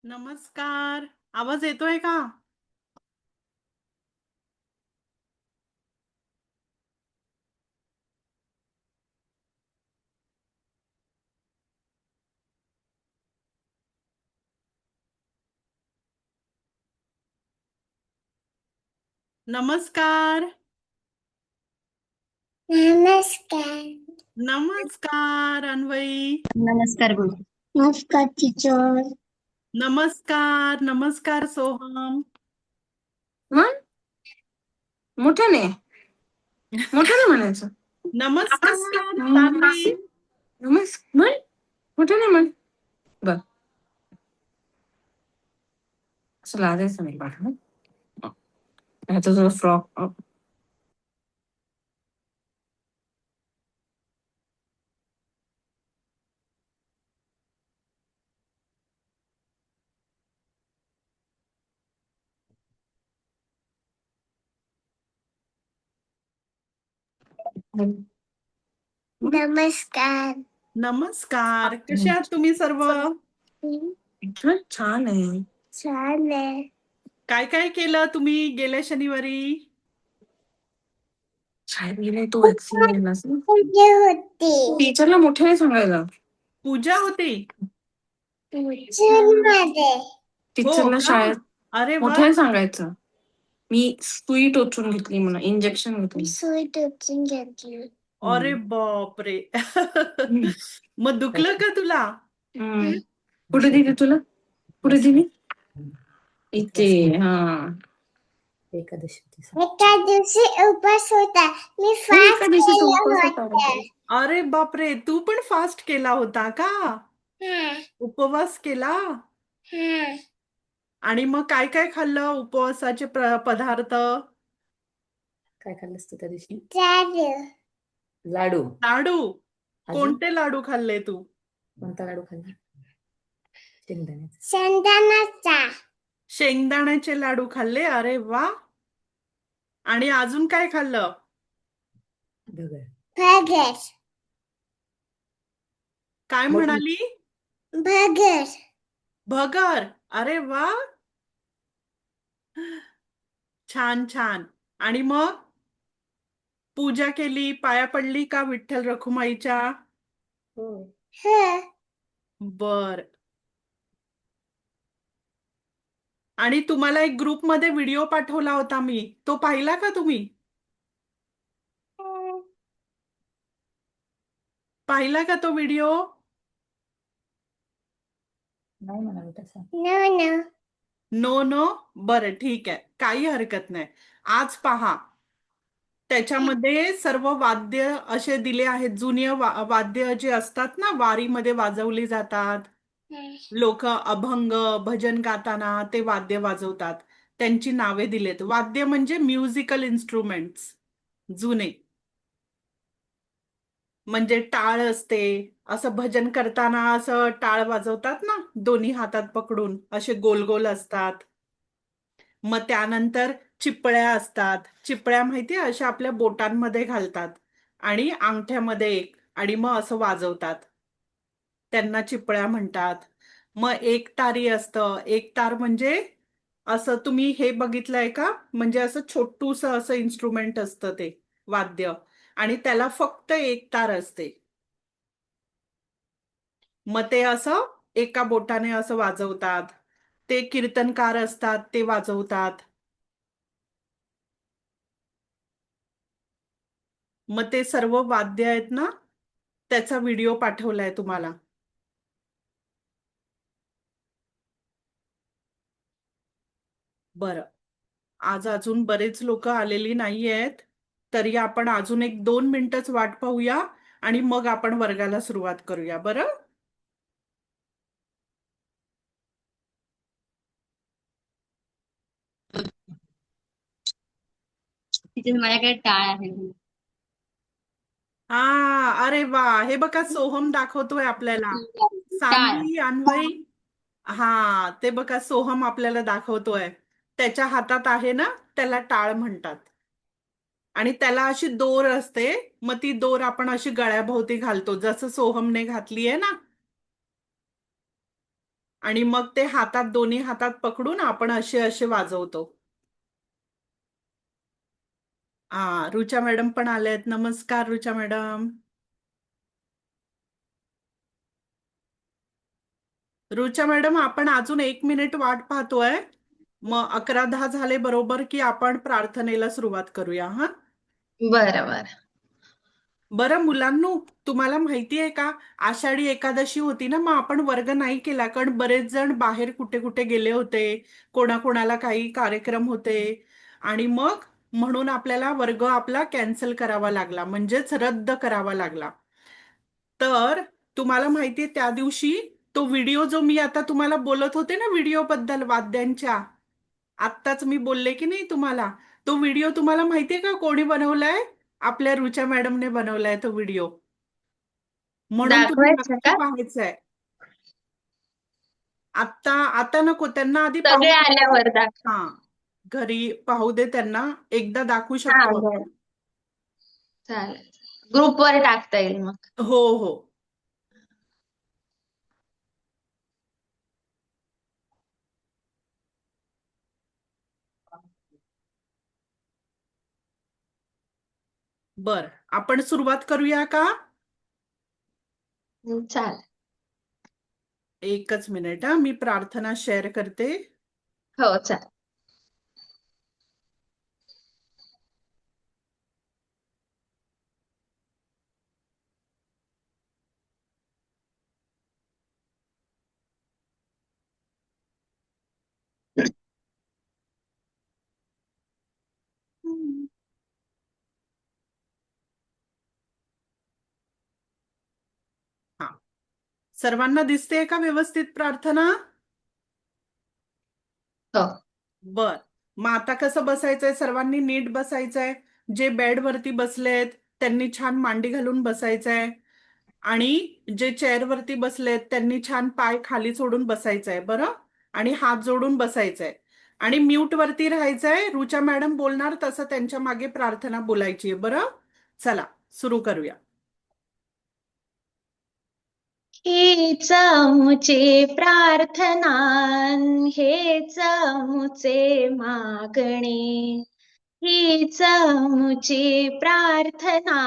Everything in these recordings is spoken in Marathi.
नमस्कार. आवाज येतोय का? नमस्कार. नमस्कार. नमस्कार अन्वई. नमस्कार बोल. नमस्कार टीचर. नमस्कार. नमस्कार सोहम. म्हण मोठ्याने मोठ्याने म्हणायचं. नमस्कार तान्वी. म्हण मोठ्याने म्हण. बर असं लाजायचं नाही बाळा. ह्याचा जो फ्रॉक नमस्कार. नमस्कार. कसे आहात तुम्ही सर्व? छान आहे. छान आहे. काय काय केलं तुम्ही गेल्या शनिवारी? शाळेत गेलाय तो वॅक्सिन घेण्यास. पूजा होती. टीचरला मोठ्याने सांगायला. पूजा होती. जूनमध्ये. हो टीचरला का? शाळेत अरे वा. मोठ्याने सांगायचं. मी सुई टोचून घेतली म्हणा, इंजेक्शन घेतली. सुई टोचून घेतली. अरे बापरे. मग दुखलं का तुला? कुठे दिली तुला? कुठे दिली? इथे. हा एका दिवशी उपास होता. मी फास्ट एका दिवशीचा केलं उपवास होता. होतं. अरे बापरे, तू पण फास्ट केला होता का? हं, उपवास केला? हं. आणि मग काय काय खाल्लं उपवासाचे पदार्थ? काय खाल्लंस तू त्या दिवशी? लाडू. लाडू. लाडू. अजून कोणते लाडू खाल्ले तू? कोणता लाडू खाल्ला? शेंगदाण्याचा. शेंगदाण्याचा. शेंगदाण्याचे लाडू खाल्ले. अरे वा. आणि अजून काय खाल्लं? भगर. भगर. काय मोठी. म्हणाली? भगर. भगर. अरे वा. छान छान. आणि मग पूजा केली, पाया पडली का विठ्ठल रखुमाईच्या? हो. हं. बर. आणि तुम्हाला एक ग्रुपमध्ये व्हिडिओ पाठवला होता मी, तो पाहिला का तुम्ही? पाहिला का तो व्हिडिओ? नाही म्हणाल तसा. No no. No no. बरं ठीक आहे, काही हरकत नाही. आज पहा, त्याच्यामध्ये सर्व वाद्य असे दिले आहेत. जुनी वाद्य जे असतात ना, वारीमध्ये वाजवली जातात. लोक अभंग भजन गाताना ते वाद्य वाजवतात, त्यांची नावे दिलेत. वाद्य म्हणजे म्युझिकल इन्स्ट्रुमेंट्स जुने. म्हणजे टाळ असते, असं भजन करताना असं टाळ वाजवतात ना, दोन्ही हातात पकडून असे गोल गोल असतात. मग त्यानंतर चिपळ्या असतात. चिपळ्या माहितीये, अशा आपल्या बोटांमध्ये घालतात आणि अंगठ्यामध्ये एक, आणि मग असं वाजवतात, त्यांना चिपळ्या म्हणतात. मग एक तारी असतं. एक तार म्हणजे असं, तुम्ही हे बघितलंय का? म्हणजे असं छोटूस असं इन्स्ट्रुमेंट असतं ते वाद्य, आणि त्याला फक्त एक तार असते. मग ते असं एका बोटाने असं वाजवतात. ते कीर्तनकार असतात, ते वाजवतात. मग ते सर्व वाद्य आहेत ना, त्याचा व्हिडिओ पाठवलाय तुम्हाला. बरं. आज अजून बरेच लोक आलेली नाही आहेत, तरी आपण अजून एक 2 मिनिटच वाट पाहूया आणि मग आपण वर्गाला सुरुवात करूया. बरं. तिथे माझ्याकडे टाळ आहे. हा. अरे वा. हे बघा, सोहम दाखवतोय आपल्याला. टाळ. सान्वी, अन्वई. हा, ते बघा, सोहम आपल्याला दाखवतोय. त्याच्या हातात आहे ना, त्याला टाळ म्हणतात. आणि त्याला अशी दोर असते, मग ती दोर आपण अशी गळ्याभोवती घालतो, जसं सोहमने घातली आहे ना. आणि मग ते हातात दोन्ही हातात पकडून आपण असे असे वाजवतो. रुचा मॅडम पण आलेत. नमस्कार रुचा मॅडम. रुचा मॅडम, आपण अजून 1 मिनिट वाट पाहतोय. मग 11:10 झाले बरोबर की आपण प्रार्थनेला सुरुवात करूया. हा, बरं बरं. बरं मुलांनो, तुम्हाला माहिती आहे का, आषाढी एकादशी होती ना, मग आपण वर्ग नाही केला कारण बरेच जण बाहेर कुठे कुठे गेले होते, कोणाकोणाला काही कार्यक्रम होते, आणि मग म्हणून आपल्याला वर्ग आपला कॅन्सल करावा लागला, म्हणजेच रद्द करावा लागला. तर तुम्हाला माहितीये त्या दिवशी तो व्हिडिओ जो मी आता तुम्हाला बोलत होते ना, व्हिडिओ बद्दल वाद्यांच्या, आत्ताच मी बोलले की नाही तुम्हाला, तो व्हिडिओ तुम्हाला माहितीये का कोणी बनवलाय? आपल्या रुचा मॅडमने बनवलाय तो व्हिडिओ. म्हणून तुम्ही दाखवायचं नक्की का? पाहायचंय. आता आता नको, त्यांना आधी पाहू सगळे दे. आल्यावर दाखव. हा, घरी पाहू दे त्यांना, एकदा दाखवू हा शकतो बरं. आपण. चालेल. ग्रुपवर टाकता येईल मग. हो हो. बर, आपण सुरुवात करूया का? चालेल. 1 मिनिट, मी प्रार्थना शेअर करते. हो चालेल. हा, सर्वांना दिसते का व्यवस्थित प्रार्थना? हो. बर, मग आता कसं बसायचंय? सर्वांनी नीट बसायचंय. जे बेडवरती बसलेत त्यांनी छान मांडी घालून बसायचंय, आणि जे चेअरवरती बसलेत त्यांनी छान पाय खाली सोडून बसायचंय. बरं, आणि हात जोडून बसायचंय, आणि म्यूट वरती राहायचंय. रुचा मॅडम बोलणार तसं त्यांच्या मागे प्रार्थना बोलायची. बरं, चला सुरू करूया. हीच आमुची प्रार्थना, हेच आमुचे मागणे. हीच आमुची प्रार्थना,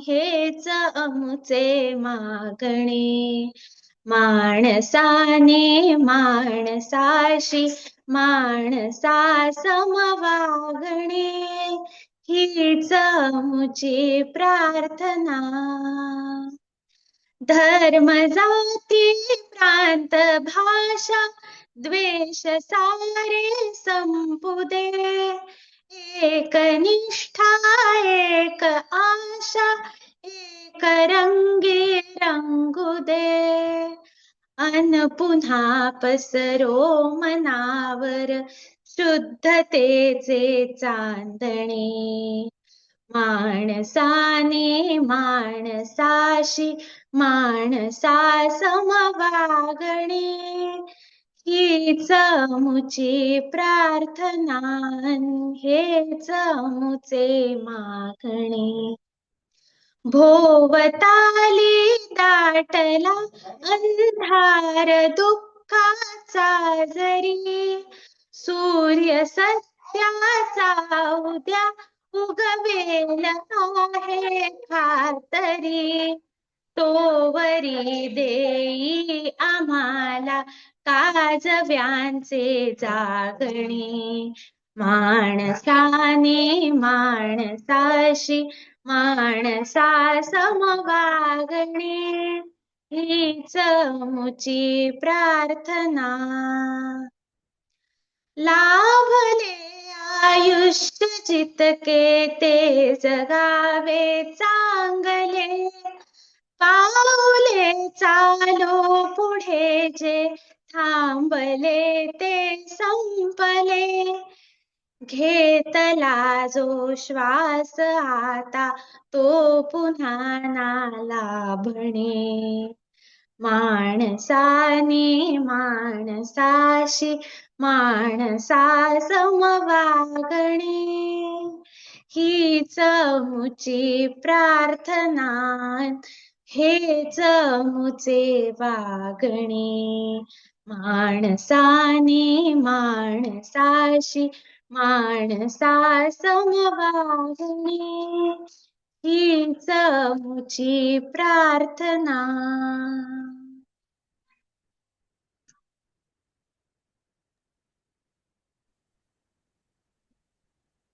हेच आमुचे मागणे. माणसाने माणसाशी माणसा समवागणे, हीच आमुची प्रार्थना. धर्म जाती प्रांत भाषा द्वेष सारे संपुदे, एक निष्ठा एक आशा एक रंगी रंगू दे. अन पुन्हा पसरो मनावर शुद्धतेचे चांदणे. माणसाने माणसाशी माणसा समवागणे, हीच मुची प्रार्थना, हेच मुचे मागणे. भोवताली दाटला अंधार दुःखाचा जरी, सूर्य सत्याचा उद्या उगवेल आहे खातरी. तोवरी देई आम्हाला काजव्यांचे जागणे. माणसाने माणसाशी माणसा समवागणे, हीच मुची प्रार्थना. लाभले आयुष्य जितके ते जगावे चांगले. पाऊले चालो पुढे जे थांबले ते संपले. घेतला जो श्वास आता तो पुन्हा ना लाभणे. माणसाने माणसाशी माणसा समवागणे, हीच मुची प्रार्थना, हेच मुचे वागणे. माणसाने माणसाशी माणसा समवागणे हीच मुची प्रार्थना.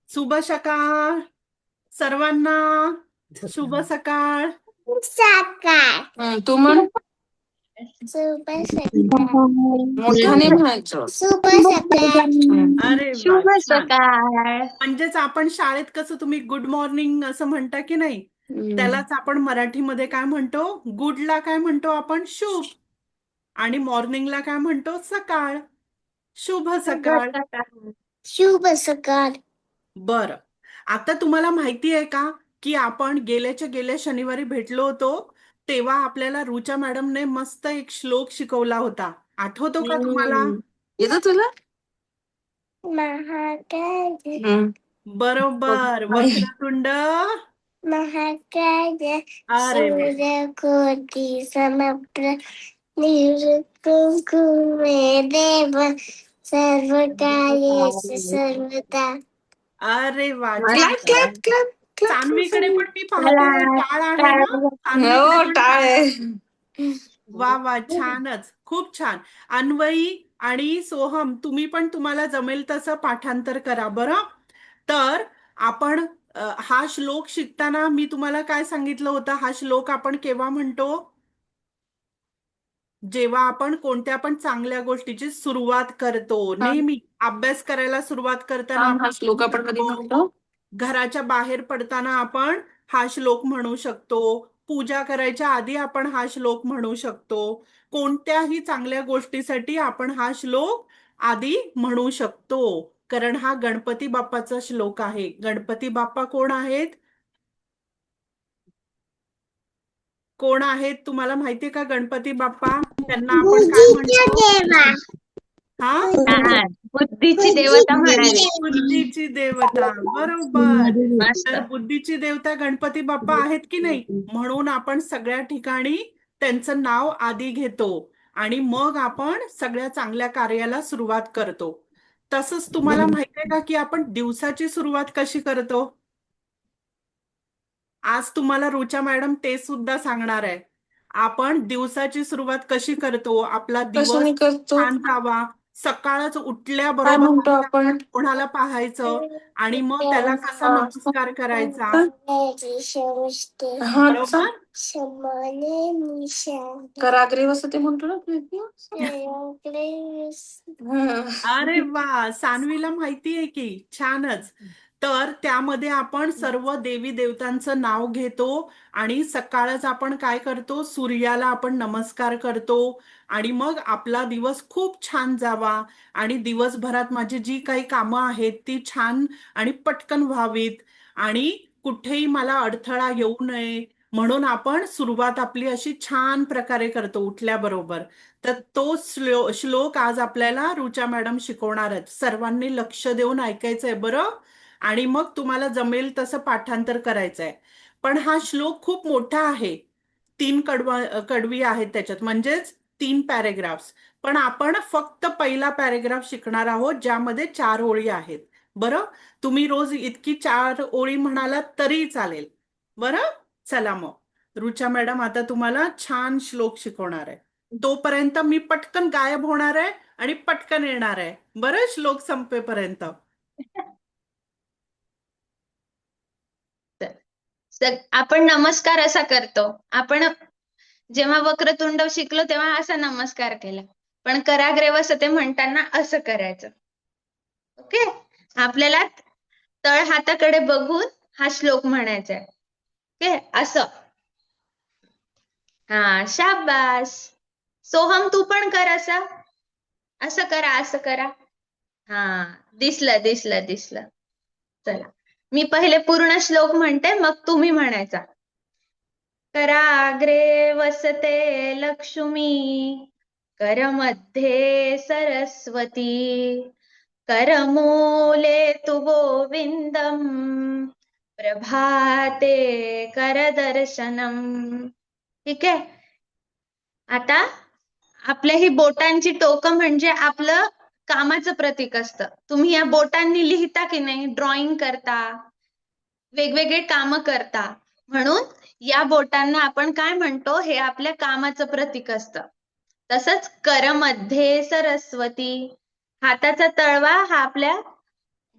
शुभ सकाळ सर्वांना. शुभ सकाळ. सकाळ. तू म्हण. शुभ सकाळ. मोठ्याने म्हणायचं. शुभ सकाळ. अरे वा, शुभ छान. सकाळ. म्हणजेच आपण शाळेत कसं तुम्ही गुड मॉर्निंग असं म्हणता की नाही, त्यालाच आपण मराठीमध्ये काय म्हणतो, गुडला काय म्हणतो आपण, शुभ. आणि मॉर्निंगला काय म्हणतो, सकाळ. शुभ शुभ सकाळ. सकाळ. शुभ सकाळ. बरं, आता तुम्हाला माहिती आहे का की आपण गेल्या शनिवारी भेटलो होतो, तेव्हा आपल्याला रुचा मॅडमने मस्त एक श्लोक शिकवला होता. आठवतो का तुम्हाला? येतं तुला? महाकाय बरोबर. वक्रतुंड. महाकाय अरे वा. सूर्यकोटि समप्रभ निर्विघ्नं मे देव सर्वकार्येषु सर्वदा. अरे वा, मला छान. Clap clap clap. सान्वीकडे पण मी पाहते टाळ आहे ना, सान्वीकडे हो पण टाळ टाळ. आहे. वा वा, छानच, खूप छान. अन्वयी आणि सोहम, तुम्ही पण तुम्हाला जमेल तसं पाठांतर करा बरं. तर आपण हा श्लोक शिकताना मी तुम्हाला काय सांगितलं होतं, हा श्लोक आपण केव्हा म्हणतो, जेव्हा आपण कोणत्या पण चांगल्या गोष्टीची सुरुवात करतो. नेहमी अभ्यास करायला सुरुवात करताना हा श्लोक आपण कधी म्हणतो? घराच्या बाहेर पडताना आपण हा श्लोक म्हणू शकतो. पूजा करायच्या आधी आपण हा श्लोक म्हणू शकतो. कोणत्याही चांगल्या गोष्टीसाठी आपण हा श्लोक आधी म्हणू शकतो. कारण हा गणपती बाप्पाचा श्लोक आहे. गणपती बाप्पा कोण आहेत? कोण आहेत तुम्हाला माहितीये का गणपती बाप्पा? त्यांना आपण काय बुद्धीच्या म्हणतो? देवा. हा, बुद्धीची देवता म्हणाली. बुद्धीची देवता. बरोबर. मस्त. तर बुद्धीची देवता गणपती बाप्पा आहेत की नाही, म्हणून आपण सगळ्या ठिकाणी त्यांचं नाव आधी घेतो आणि मग आपण सगळ्या चांगल्या कार्याला सुरुवात करतो. तसंच तुम्हाला माहिती आहे का की आपण दिवसाची सुरुवात कशी करतो? आज तुम्हाला रुचा मॅडम ते सुद्धा सांगणार आहे. आपण दिवसाची सुरुवात कशी करतो, आपला दिवस कशाने करतो? छान जावा, सकाळच काय उठल्याबरोबर म्हणतो आधी आपण? आपण कोणाला पाहायचं आणि मग त्याला कसा नमस्कार करायचा. हा बरोबर. समाने निशान. कराग्रे वसते म्हणतो ना तुम्ही? अरे वा, सान्वीला माहिती आहे की, छानच. तर त्यामध्ये आपण सर्व देवी देवतांचं नाव घेतो आणि सकाळच आपण काय करतो, सूर्याला आपण नमस्कार करतो आणि मग आपला दिवस खूप छान जावा आणि दिवसभरात माझी जी काही कामं आहेत ती छान आणि पटकन व्हावीत आणि कुठेही मला अडथळा येऊ नये, म्हणून आपण सुरुवात आपली अशी छान प्रकारे करतो उठल्याबरोबर. तर तो श्लोक आज आपल्याला रुचा मॅडम शिकवणार आहेत. सर्वांनी लक्ष देऊन ऐकायचंय बरं, आणि मग तुम्हाला जमेल तसं पाठांतर करायचंय. पण हा श्लोक खूप मोठा आहे. 3 कडवी आहेत त्याच्यात, म्हणजेच 3 पॅरेग्राफ्स. पण आपण फक्त पहिला पॅरेग्राफ शिकणार आहोत, ज्यामध्ये 4 ओळी आहेत. बरं, तुम्ही रोज इतकी 4 ओळी म्हणालात तरी चालेल. बरं, चला मग रुचा मॅडम आता तुम्हाला छान श्लोक शिकवणार आहे. तोपर्यंत मी पटकन गायब होणार आहे आणि पटकन येणार आहे. बरं, श्लोक संपेपर्यंत. आपण नमस्कार असा करतो. आपण जेव्हा वक्रतुंड शिकलो तेव्हा असा नमस्कार केला, पण कराग्रे वसते म्हणताना असं करायचं. ओके, आपल्याला तळ हाताकडे बघून हा श्लोक म्हणायचा आहे. ओके, असं. हा, शाबास. सोहम तू पण कर असं. असं करा, असं करा. हा, दिसलं दिसलं दिसलं. चला, मी पहिले पूर्ण श्लोक म्हणते, मग तुम्ही म्हणायचा. कराग्रे वसते लक्ष्मी, करमध्ये सरस्वती, करमूले तु गोविंदम, प्रभाते करदर्शनम. ठीक आहे, आता आपल्या ही बोटांची टोकं म्हणजे आपलं कामाचं प्रतीक असतं. तुम्ही या बोटांनी लिहिता की नाही, ड्रॉइंग करता, वेगवेगळे कामं करता. म्हणून या बोटांना आपण काय म्हणतो, हे आपल्या कामाचं प्रतीक असतं. तसंच करमध्ये सरस्वती, हाताचा तळवा हा आपल्या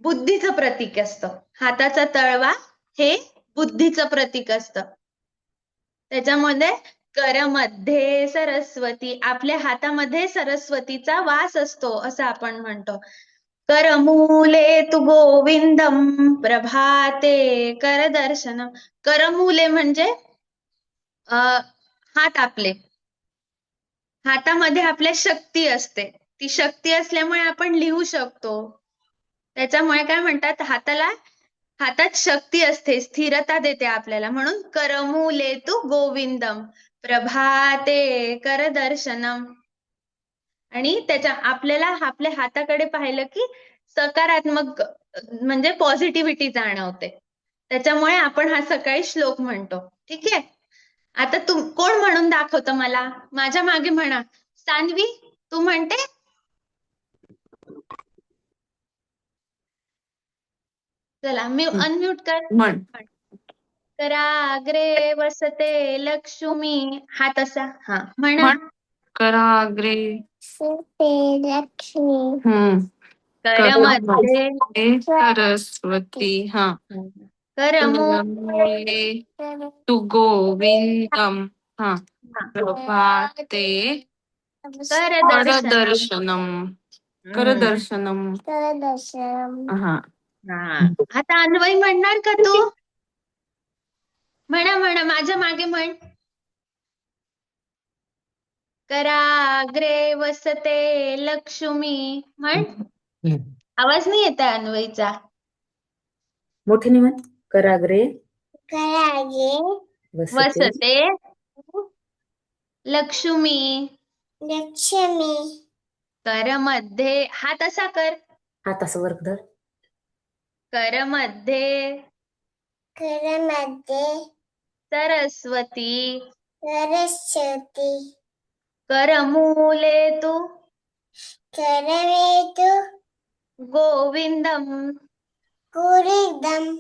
बुद्धीचं प्रतीक असतं. हाताचा तळवा हे बुद्धीचं प्रतीक असतं. त्याच्यामध्ये करमध्ये सरस्वती, आपल्या हातामध्ये सरस्वतीचा वास असतो असं आपण म्हणतो. करमूले तु गोविंदम प्रभाते करदर्शनम. करमूले म्हणजे हात आपले. हातामध्ये आपल्या शक्ती असते. ती शक्ती असल्यामुळे आपण लिहू शकतो. त्याच्यामुळे काय म्हणतात, हातात शक्ती असते, स्थिरता देते आपल्याला. म्हणून करमूले तु गोविंदम प्रभाते करदर्शनम. आणि आपल्याला आपल्या हाताकडे पाहिलं की सकारात्मक म्हणजे पॉझिटिव्हिटी जाणवते. त्याच्यामुळे आपण हा सकाळी श्लोक म्हणतो. ठीक आहे. आता कोण म्हणून दाखवतं मला? माझ्या मागे म्हणा. सान्वी, तू म्हणते? चला मी अनम्यूट कर. म्हण. कराग्रे वसते लक्ष्मी. हा तसा. हा म्हणा. म्हण. कराग्रे सते लक्ष्मी करमध्ये सरस्वती. हा. करमूले तु गोविंदम. हा. प्रभाते करदर्शनम. करदर्शनम. करदर्शनम हा. हा. आता अन्वय म्हणणार का तू? म्हणा माझ्या मागे म्हण. कराग्रे वसते लक्ष्मी. म्हण. आवाज नाही येत आहे अन्वयचा. मोठ्याने म्हण. कराग्रे करागे वसते वसते लक्ष्मी. लक्ष्मी करमध्ये हात असा कर. हात असं वर धर. करमध्ये करमध्ये सरस्वती. सरस्वती करमूले तु करवेतु गोविंदम कुरिदम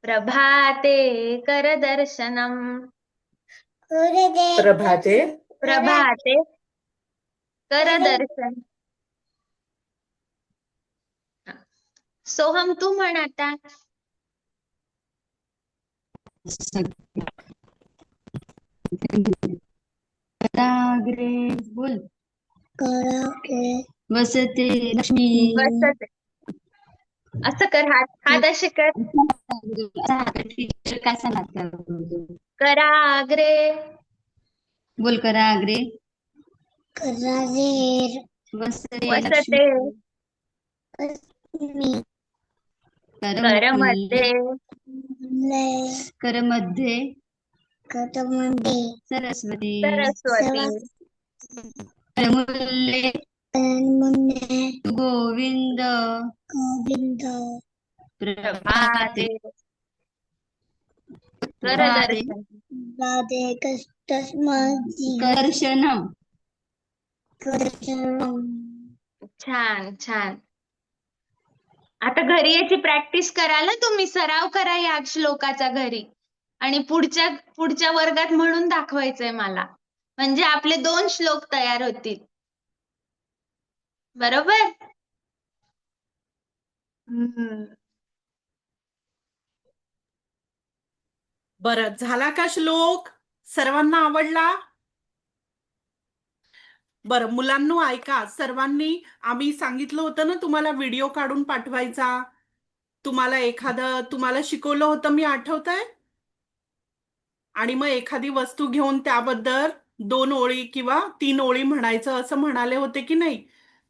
प्रभाते करदर्शनम. कुरिदे प्रभाते प्रभाते करदर्शन. सोहम, तू म्हण आता. कराग्रे बोल. करागे वसते लक्ष्मी. वसते. असं कर. हात असे कर. टीचर काय सांगतात? कराग्रे बोल. कराग्रे करागेर वसते वसते लक्ष्मी करमध्ये करमध्ये करमध्ये सरस्वती. सरस्वती. करमुले मुन्ने गोविंद गोविंद प्रभाते करदर्शन. राधे कष्टस्माजी दर्शनम. करचरणम छान छान. आता घरी याची प्रॅक्टिस कराल ना तुम्ही. सराव करा या श्लोकाचा घरी. आणि पुढच्या वर्गात म्हणून दाखवायचंय मला. म्हणजे आपले 2 श्लोक तयार होतील. बरोबर? बरं, झाला का श्लोक? सर्वांना आवडला? बरं मुलांनो, ऐका सर्वांनी. आम्ही सांगितलं होतं ना तुम्हाला व्हिडिओ काढून पाठवायचा. तुम्हाला शिकवलं होतं मी, आठवतंय? आणि मग एखादी वस्तू घेऊन त्याबद्दल 2 ओळी किंवा 3 ओळी म्हणायचं असं म्हणाले होते की नाही?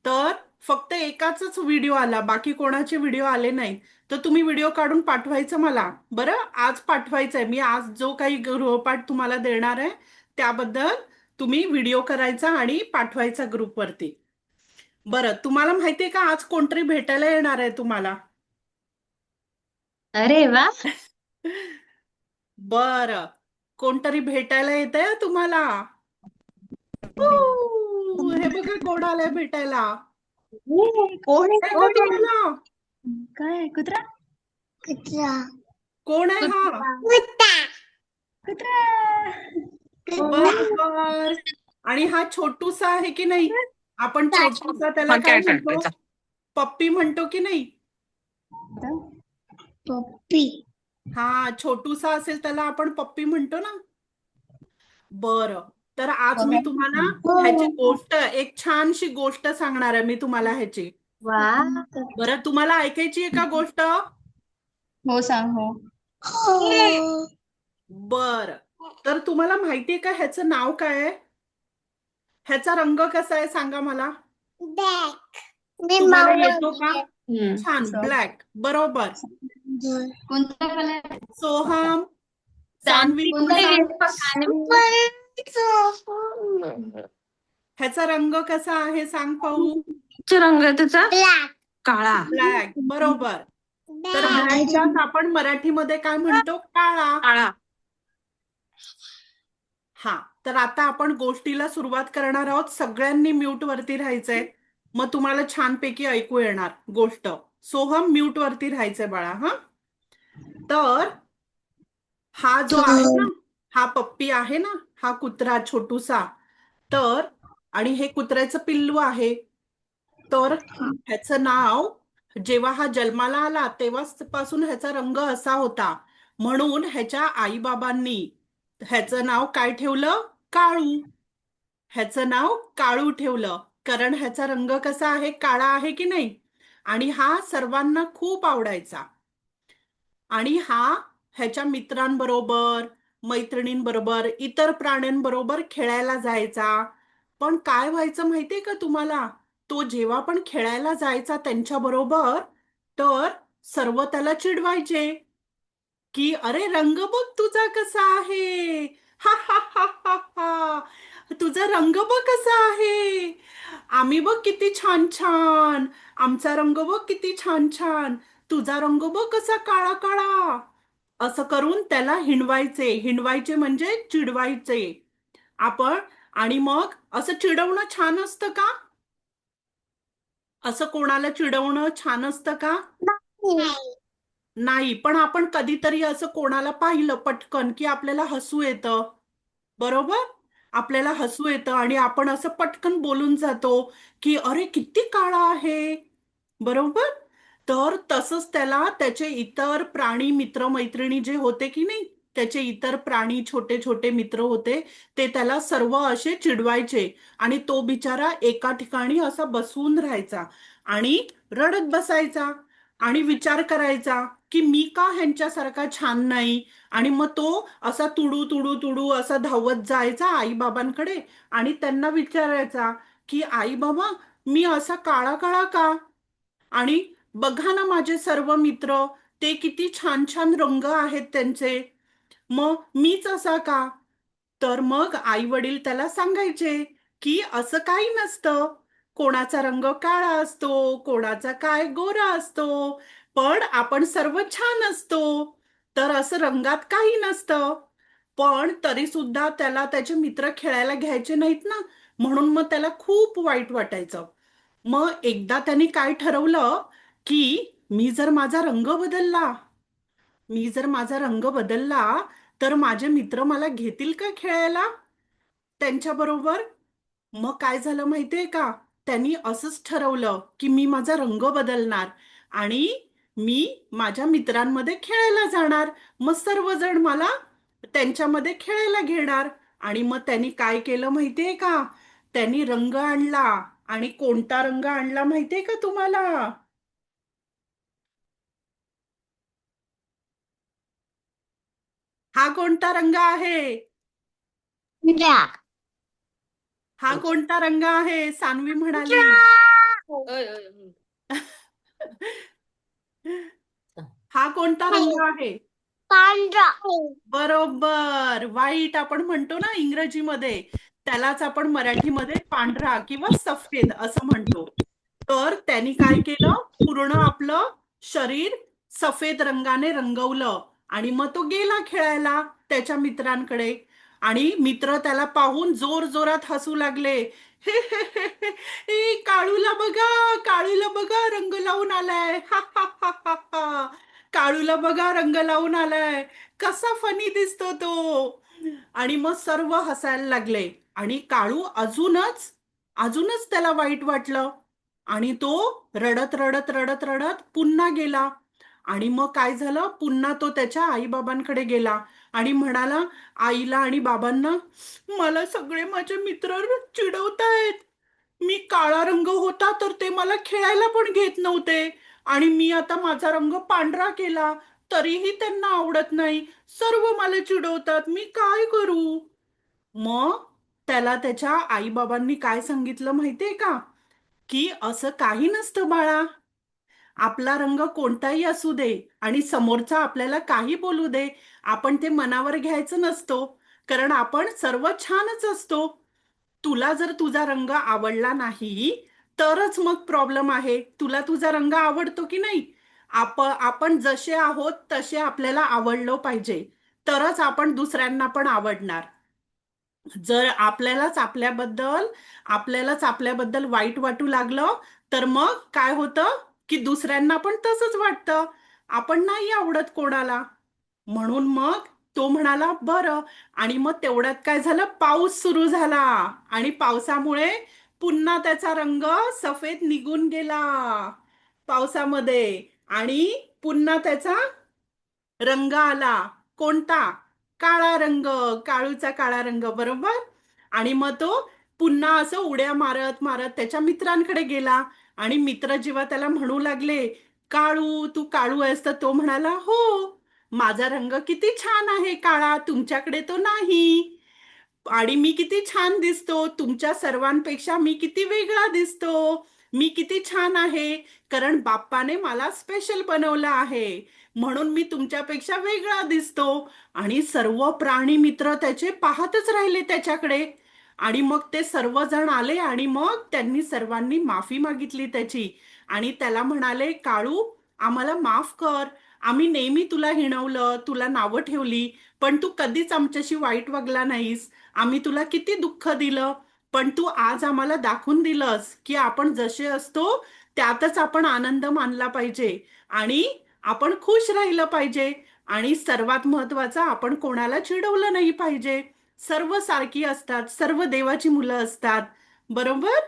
तर फक्त एकाचाच व्हिडिओ आला, बाकी कोणाचे व्हिडिओ आले नाही. तर तुम्ही व्हिडिओ काढून पाठवायचं मला. बरं, आज पाठवायचंय. मी आज जो काही गृहपाठ तुम्हाला देणार आहे त्याबद्दल तुम्ही व्हिडिओ करायचा आणि पाठवायचा ग्रुपवरती. बरं, तुम्हाला माहितीये का आज कोणतरी भेटायला येणार आहे तुम्हाला? अरे वा. बरं, कोणतरी भेटायला येतंय तुम्हाला. कोण आलाय भेटायला? कोण आहे का तुम्हाला? काय कुत्रा कुत्रा कोण आहे हा? कुत्रा बरोबर. आणि हा छोटूसा आहे की नाही? आपण छोटूसा त्याला काय म्हणतो? पप्पी म्हणतो की नाही? पप्पी हा, छोटूसा असेल त्याला आपण पप्पी म्हणतो ना. बरं, तर आज मी तुम्हाला ह्याची गोष्ट, एक छानशी गोष्ट सांगणार आहे मी तुम्हाला ह्याची. वा बरं, तुम्हाला ऐकायची आहे का गोष्ट? हो सांग हो हो बरं, तर तुम्हाला माहितीये का ह्याचं नाव काय आहे? ह्याचा रंग कसा आहे सांगा मला. बॅक मी तुम्हाला मावळ येतो का? छान, ब्लॅक. बरोबर. कोणता कलर सोहम, सान्वी, कोणता ह्याचा रंग कसा आहे सांग पाहू. रंग आहे त्याचा ब्लॅक काळा. ब्लॅक. बरोबर. तर ब्लॅकलाच आपण मराठीमध्ये काय म्हणतो? काळा. काळा. हा, तर आता आपण गोष्टीला सुरुवात करणार आहोत. सगळ्यांनी म्यूट वरती राहायचंय, मग तुम्हाला छानपैकी ऐकू येणार गोष्ट. सोहम, म्यूट वरती राहायचंय बाळा. हा, तर हा जो आहे ना, हा पप्पी आहे ना, हा कुत्रा छोटूसा. तर आणि हे कुत्र्याचं पिल्लू आहे. तर ह्याचं नाव, जेव्हा हा जन्माला आला तेव्हापासून ह्याचा रंग असा होता, म्हणून ह्याच्या आईबाबांनी ह्याचं नाव काय ठेवलं? काळू. ह्याचं नाव काळू ठेवलं, कारण ह्याचा रंग कसा आहे? काळा आहे की नाही? आणि हा सर्वांना खूप आवडायचा. आणि हा ह्याच्या मित्रांबरोबर, मैत्रिणींबरोबर, इतर प्राण्यांबरोबर खेळायला जायचा. पण काय व्हायचं माहितीये का तुम्हाला? तो जेव्हा पण खेळायला जायचा त्यांच्याबरोबर, तर सर्व त्याला चिडवायचे की अरे रंग बघ तुझा कसा आहे, हा हा हा हा हा, तुझा रंग बघ कसा आहे, आम्ही बघ किती छान छान, आमचा रंग बघ किती छान छान, तुझा रंग बघ कसा काळा काळा. असं करून त्याला हिणवायचे. हिणवायचे म्हणजे चिडवायचे आपण. आणि मग असं चिडवणं छान असतं का? असं कोणाला चिडवणं छान असतं का? नाही, पण आपण कधीतरी असं कोणाला पाहिलं पटकन की आपल्याला हसू येतं. बरोबर? आपल्याला हसू येतं आणि आपण असं पटकन बोलून जातो की अरे किती काळा आहे. बरोबर? तर तसंच त्याला त्याचे इतर प्राणी मित्र मैत्रिणी जे होते की नाही, त्याचे इतर प्राणी छोटे छोटे मित्र होते, ते त्याला सर्व असे चिडवायचे. आणि तो बिचारा एका ठिकाणी असा बसून राहायचा आणि रडत बसायचा आणि विचार करायचा की मी का ह्यांच्यासारखा छान नाही. आणि मग तो असा तुडू तुडू तुडू असा धावत जायचा आई बाबांकडे आणि त्यांना विचारायचा की आई बाबा, मी असा काळा काळा का? आणि बघा ना माझे सर्व मित्र, ते किती छान छान रंग आहेत त्यांचे, मग मीच असा का? तर मग आई वडील त्याला सांगायचे की असं काही नसतं. कोणाचा रंग काळा असतो, कोणाचा काय गोरा असतो, पण आपण सर्व छान असतो. तर असं रंगात काही नसतं. पण तरी सुद्धा त्याला त्याचे मित्र खेळायला घ्यायचे नाहीत ना, म्हणून मग त्याला खूप वाईट वाटायचं. मग एकदा त्यांनी काय ठरवलं की मी जर माझा रंग बदलला तर माझे मित्र मला घेतील का खेळायला त्यांच्याबरोबर. मग काय झालं माहितीये का? त्यांनी असंच ठरवलं की मी माझा रंग बदलणार आणि मी माझ्या मित्रांमध्ये खेळायला जाणार. मग सर्वजण मला त्यांच्यामध्ये खेळायला घेणार. आणि मग त्यांनी काय केलं माहितीये का? त्यांनी रंग आणला. आणि कोणता रंग आणला माहितीये का तुम्हाला? हा कोणता रंग आहे? हा कोणता रंग आहे? सान्वी म्हणाली. हा कोणता रंग आहे? पांढरा बरोबर, व्हाईट आपण म्हणतो ना इंग्रजीमध्ये, त्यालाच आपण मराठीमध्ये पांढरा किंवा सफेद असं म्हणतो. तर त्यांनी काय केलं? पूर्ण आपलं शरीर सफेद रंगाने रंगवलं आणि मग तो गेला खेळायला त्याच्या मित्रांकडे. आणि मित्र त्याला पाहून जोर जोरात हसू लागले. ए काळूला बघा रंग लावून आलाय. हा हा हा हा हा. काळूला बघा रंग लावून आलाय. कसा फनी दिसतो तो. आणि मग सर्व हसायला लागले आणि काळू अजूनच त्याला वाईट वाटलं आणि तो रडत रडत रडत रडत पुन्हा गेला. आणि मग काय झालं, पुन्हा तो त्याच्या आईबाबांकडे गेला आणि म्हणाला आईला आणि बाबांना, मला सगळे माझे मित्र चिडवतायत. मी काळा रंग होता तर ते मला खेळायला पण घेत नव्हते आणि मी आता माझा रंग पांढरा केला तरीही त्यांना आवडत नाही. सर्व मला चिडवतात. मी काय करू? मग त्याला त्याच्या आईबाबांनी काय सांगितलं माहितीये का? की असं काही नसतं बाळा. आपला रंग कोणताही असू दे आणि समोरचा आपल्याला काही बोलू दे, आपण ते मनावर घ्यायचं नसतो, कारण आपण सर्व छानच असतो. तुला जर तुझा रंग आवडला नाही तरच मग प्रॉब्लेम आहे. तुला तुझा रंग आवडतो की नाही? आपण जसे आहोत तसे आपल्याला आवडलं पाहिजे, तरच आपण दुसऱ्यांना पण आवडणार. जर आपल्यालाच आपल्याबद्दल वाईट वाटू लागलं तर मग काय होतं की दुसऱ्यांना पण तसंच वाटतं, आपण नाही आवडत कोणाला. म्हणून मग तो म्हणाला बरं. आणि मग तेवढ्यात काय झालं, पाऊस सुरू झाला आणि पावसामुळे पुन्हा त्याचा रंग सफेद निघून गेला पावसामध्ये. आणि पुन्हा त्याचा रंग आला. कोणता? काळा रंग. काळूचा काळा रंग, बरोबर. आणि मग तो पुन्हा असं उड्या मारत मारत त्याच्या मित्रांकडे गेला आणि मित्र जेव्हा त्याला म्हणू लागले, काळू तू काळू आहेस, तर तो म्हणाला हो, माझा रंग किती छान आहे काळा, तुमच्याकडे तो नाही. आणि मी किती छान दिसतो, तुमच्या सर्वांपेक्षा मी किती वेगळा दिसतो. मी किती छान आहे, कारण बाप्पाने मला स्पेशल बनवलं आहे, म्हणून मी तुमच्यापेक्षा वेगळा दिसतो. आणि सर्व प्राणी मित्र त्याचे पाहतच राहिले त्याच्याकडे. आणि मग ते सर्वजण आले आणि मग त्यांनी सर्वांनी माफी मागितली त्याची. आणि त्याला म्हणाले, काळू आम्हाला माफ कर, आम्ही नेहमी तुला हिणवलं, तुला नावं ठेवली, पण तू कधीच आमच्याशी वाईट वागला नाहीस. आम्ही तुला किती दुःख दिलं, पण तू आज आम्हाला दाखवून दिलंस की आपण जसे असतो त्यातच आपण आनंद मानला पाहिजे आणि आपण खुश राहिलं पाहिजे. आणि सर्वात महत्वाचं, आपण कोणाला चिडवलं नाही पाहिजे. सर्व सारखी असतात, सर्व देवाची मुलं असतात, बरोबर.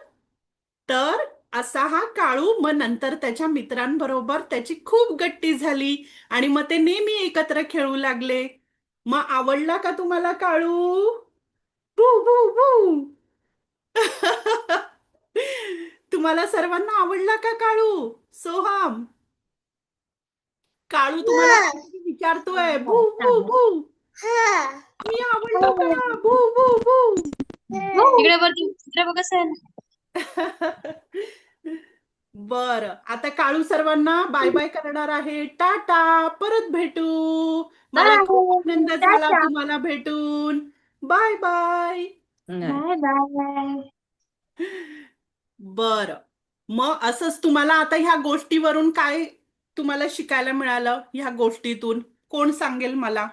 तर असा हा काळू. मग नंतर त्याच्या मित्रांबरोबर त्याची खूप गट्टी झाली आणि मग ते नेहमी एकत्र खेळू लागले. मग आवडला का तुम्हाला काळू? बू बू बू. तुम्हाला सर्वांना आवडला का काळू? सोहम, काळू तुम्हाला काहीतरी विचारतोय. हो, बू बू सांग. बू. हा. मी आवडलो का? बू बू बू. इकडे वरती चित्र बघ कसं आहे. बर, आता काळू सर्वांना बाय बाय करणार आहे. टाटा, परत भेटू. मला खूप आनंद झाला तुम्हाला भेटून. Bye bye. नाही. Bye bye. बर, मग असंच तुम्हाला आता ह्या गोष्टीवरून काय तुम्हाला शिकायला मिळालं? ह्या गोष्टीतून कोण सांगेल मला?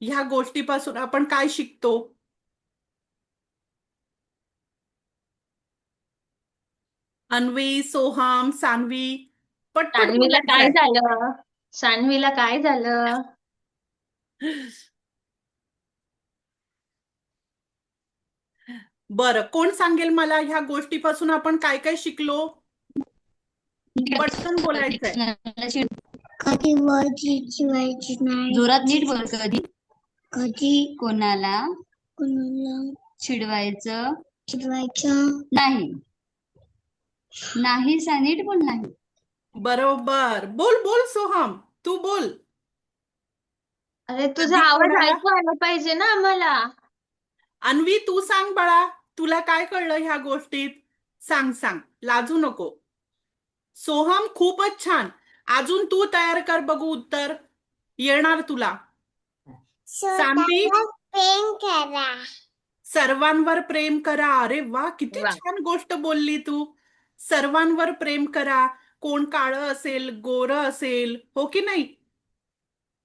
ह्या गोष्टीपासून आपण काय शिकतो? अन्वी, सोहम, सान्वी, पटपट सान्वीला काय बोलायचंय. झालं? सान्वीला काय झालं? बरं, कोण सांगेल मला ह्या गोष्टीपासून आपण काय काय शिकलो? पटकन बोलायचंय. कधी वर चिडवायची नाही. जोरात नीट बोल. कधी कधी कोणाला कोणाला चिडवायचं चिडवायचं नाही. नाही सा नीट बोल. नाही. बरोबर. बोल बोल सोहम, तू बोल. अरे तुझा कधी आवाज कोणाला? ऐकू आला पाहिजे ना आम्हाला. अन्वी, तू सांग बाळा, तुला काय कळलं ह्या गोष्टीत? सांग सांग, लाजू नको. सोहम, खूपच छान. अजून तू तयार कर बघू उत्तर, येणार तुला. सान्वी, स्वतःला प्रेम करा. सर्वांवर प्रेम करा. अरे वा, किती वा. छान गोष्ट बोलली तू. सर्वांवर प्रेम करा. कोण काळं असेल, गोरं असेल, हो की नाही,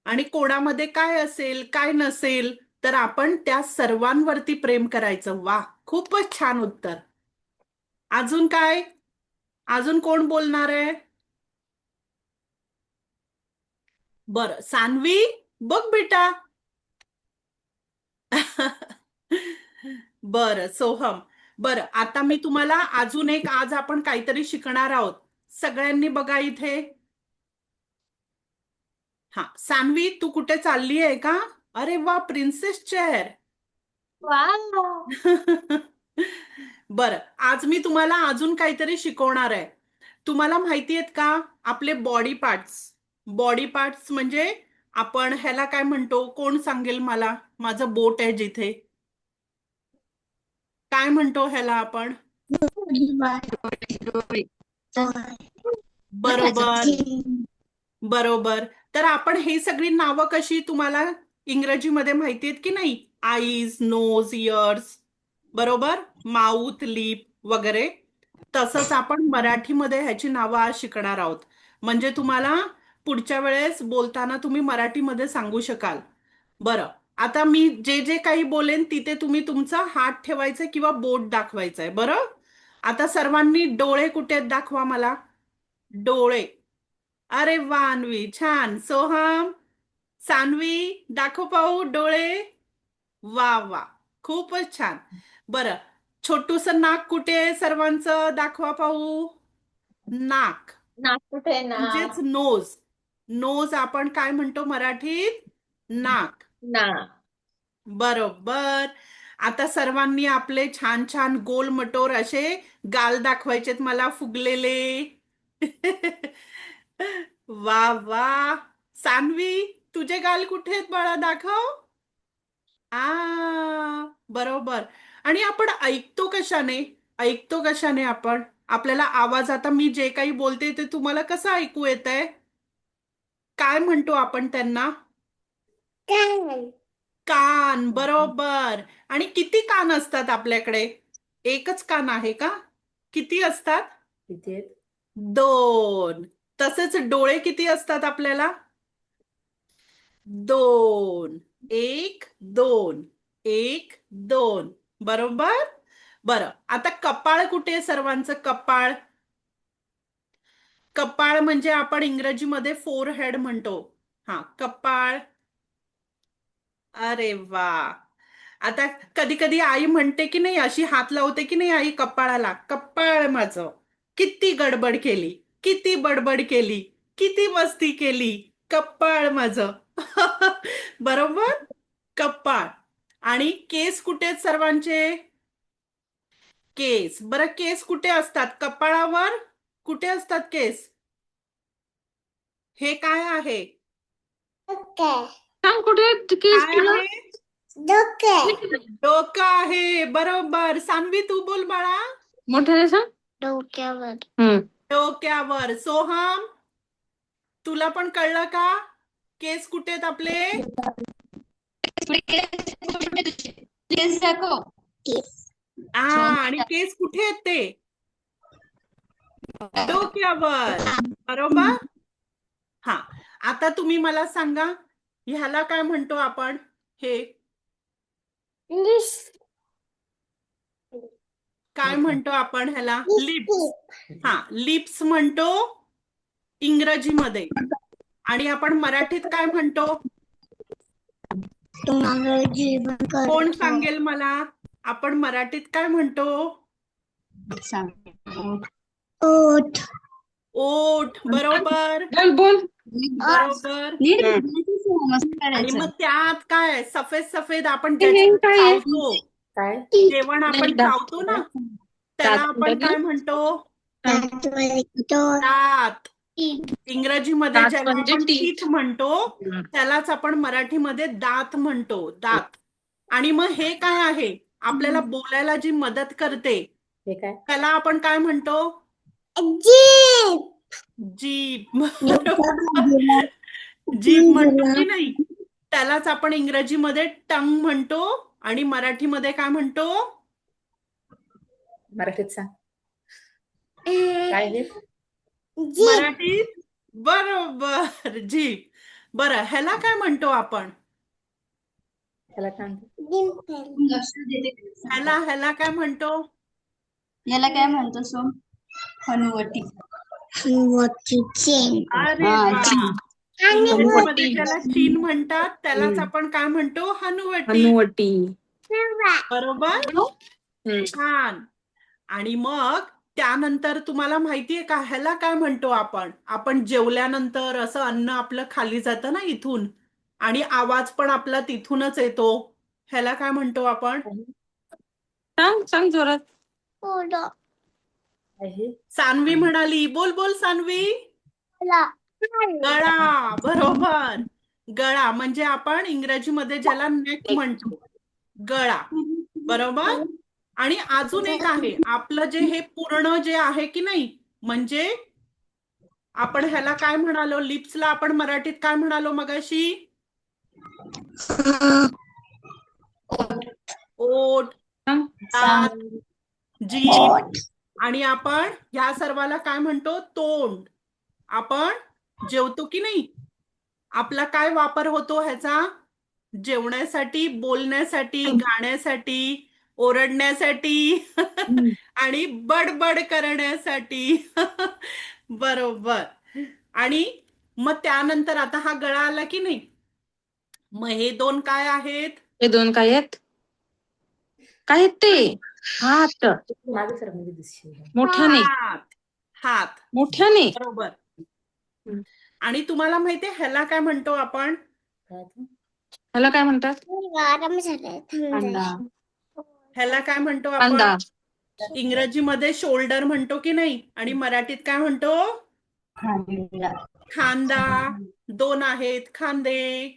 आणि कोणामध्ये काय असेल काय नसेल, तर आपण त्या सर्वांवरती प्रेम करायचं. वा, खूपच छान उत्तर. अजून काय? अजून कोण बोलणार आहे? बरं, सान्वी, बघ बेटा. बरं, सोहम. बरं, आता मी तुम्हाला अजून एक, आज आपण काहीतरी शिकणार आहोत. सगळ्यांनी बघा इथे. हा, सान्वी, तू कुठे चालली आहे का? अरे वा, प्रिन्सेस चेअर. वाव. बरं, आज मी तुम्हाला अजून काहीतरी शिकवणार आहे. तुम्हाला माहिती आहेत का आपले बॉडी पार्ट्स? बॉडी पार्ट्स म्हणजे आपण ह्याला काय म्हणतो? कोण सांगेल मला? माझं बोट आहे जिथे, काय म्हणतो ह्याला आपण? बरोबर, बरोबर. तर आपण हे सगळी नावं कशी तुम्हाला इंग्रजीमध्ये माहिती आहेत की नाही? आईज, नोज, इयर्स, बरोबर, माउथ, लिप वगैरे. तसंच आपण मराठीमध्ये ह्याची नावं आज शिकणार आहोत. म्हणजे तुम्हाला पुढच्या वेळेस बोलताना तुम्ही मराठीमध्ये सांगू शकाल. बरं, आता मी जे जे काही बोलेन तिथे तुम्ही तुमचा हात ठेवायचा किंवा बोट दाखवायचंय. बरं, आता सर्वांनी डोळे कुठे आहेत दाखवा मला. डोळे. अरे वा, अन्वी, छान. सोहम, सान्वी, दाखव पाहू डोळे. वा वा, खूपच छान. बरं, छोटूस नाक कुठे आहे सर्वांचं? दाखवा पाहू. नाक नाक कुठे ना? म्हणजेच नोज. नोज आपण काय म्हणतो मराठीत? नाक. ना. बरोबर. आता सर्वांनी आपले छान छान गोल मटोर असे गाल दाखवायचेत मला, फुगलेले. वा वा. सान्वी, तुझे गाल कुठे आहेत बाळा? दाखव. बरोबर. आणि आपण ऐकतो कशाने? ऐकतो कशाने आपण? आपल्याला आवाज, आता मी जे काही बोलते ते तुम्हाला कसं ऐकू येत आहे? काय म्हणतो आपण त्यांना? कान. बरोबर. आणि किती कान असतात आपल्याकडे? एकच कान आहे का? किती असतात? किती आहेत? 2. तसेच डोळे किती असतात आपल्याला? 2. 1, 2. 1, 2. बरोबर. बरं, आता कपाळ कुठे आहे सर्वांचं? कपाळ. कपाळ म्हणजे आपण इंग्रजीमध्ये फोरहेड म्हणतो. हा, कपाळ. अरे वा. आता कधी कधी आई म्हणते की नाही, अशी हात लावते की नाही आई कपाळाला, कपाळ माझं. किती गडबड केली, किती बडबड केली, किती मस्ती केली, कपाळ माझं. बरोबर, कपाळ. आणि केस कुठे आहेत सर्वांचे? केस. बरं, केस कुठे असतात? कपाळावर कुठे असतात केस? हे काय आहे? सांग कुठे केस काय तुला? आहे? डोकं आहे. बरोबर. सान्वी, तू बोल बाळा. मोठ्याने सांग. डोक्यावर. डोक्यावर. सोहम, तुला पण कळलं का? केस कुठे आहेत आपले? केस दाखव. आणि केस कुठे आहेत ते? डोक्यावर. बरोबर. हा, आता तुम्ही मला सांगा, ह्याला काय म्हणतो आपण? हे काय म्हणतो आपण ह्याला? लिप्स. हा, लिप्स म्हणतो इंग्रजीमध्ये. आणि आपण मराठीत काय म्हणतो? तुम्हाला जेवण कोण करतो. सांगेल मला? आपण मराठीत काय म्हणतो? सांग. ओठ. ओठ. बरोबर, बोल बोल. बरोबर. नीट बोलायचं, मस्त आणि करायचं. मग त्यात काय सफेद सफेद आपण हे ज्याच्यात काय आहे? चावतो, काय? जेवण आपण चावतो ना, त्याला आपण काय म्हणतो? दात. इंग्रजीमध्ये ज्याला आपण टीथ म्हणतो त्यालाच आपण मराठीमध्ये दात म्हणतो. दात. आणि मग हे काय आहे? आपल्याला बोलायला जी मदत करते हे काय? त्याला आपण काय म्हणतो? जीभ. जीभ. जीभ म्हणतो की नाही? त्यालाच आपण इंग्रजीमध्ये टंग म्हणतो आणि मराठीमध्ये काय म्हणतो? मराठीत सांग. काय हे? मराठीत बरोबर, जीभ. बरं, ह्याला काय म्हणतो आपण? त्याला काय म्हणतात? डिंपल. लक्ष देते. ह्याला काय म्हणतो? याला काय म्हणतो सोम? हनुवटी. हनुवटी चेन. अरे हा, वा. चिन. इंग्रजीमध्ये त्याला चीन म्हणतात, त्यालाच आपण काय म्हणतो? हनुवटी. हनुवटी. बरोबर? छान. आणि मग त्यानंतर तुम्हाला माहितीये का ह्याला काय म्हणतो आपण? आपण जेवल्यानंतर असं अन्न आपलं खाली जातं ना इथून, आणि आवाज पण आपला तिथूनच येतो. ह्याला काय म्हणतो आपण? सांग जोरात. पोळं. आहे. सान्वी म्हणाली. बोल बोल सान्वी. गळा. बरोबर. गळा म्हणजे आपण इंग्रजीमध्ये ज्याला नेक म्हणतो. गळा. बरोबर. आणि अजून एक आहे आपलं जे हे पूर्ण जे आहे की नाही, म्हणजे आपण ह्याला काय म्हणालो? लिप्सला आपण मराठीत काय म्हणालो मगाशी? ओठ, दात, जीभ. आणि आपण ह्या सर्वाला काय म्हणतो? तोंड. आपण जेवतो की नाही, आपला काय वापर होतो ह्याचा? जेवण्यासाठी, बोलण्यासाठी, गाण्यासाठी, ओरडण्यासाठी आणि बडबड करण्यासाठी. बरोबर. आणि मग त्यानंतर आता हा गळा आला की नाही, मग हे दोन काय आहेत? हे दोन काय आहेत? काय आहेत ते? हात. मागे सर म्हणजे दिसशील. मोठ्याने. हात. हात. मोठ्याने. बरोबर. आणि तुम्हाला माहितीये ह्याला काय म्हणतो आपण? काय ते? ह्याला काय म्हणतात? गरम झालंय. थंड अंडा. आहे. ह्याला काय म्हणतो आपण? अंडा. इंग्रजीमध्ये शोल्डर म्हणतो की नाही, आणि मराठीत काय म्हणतो? खांदा. खांदा. दोन आहेत खांदे.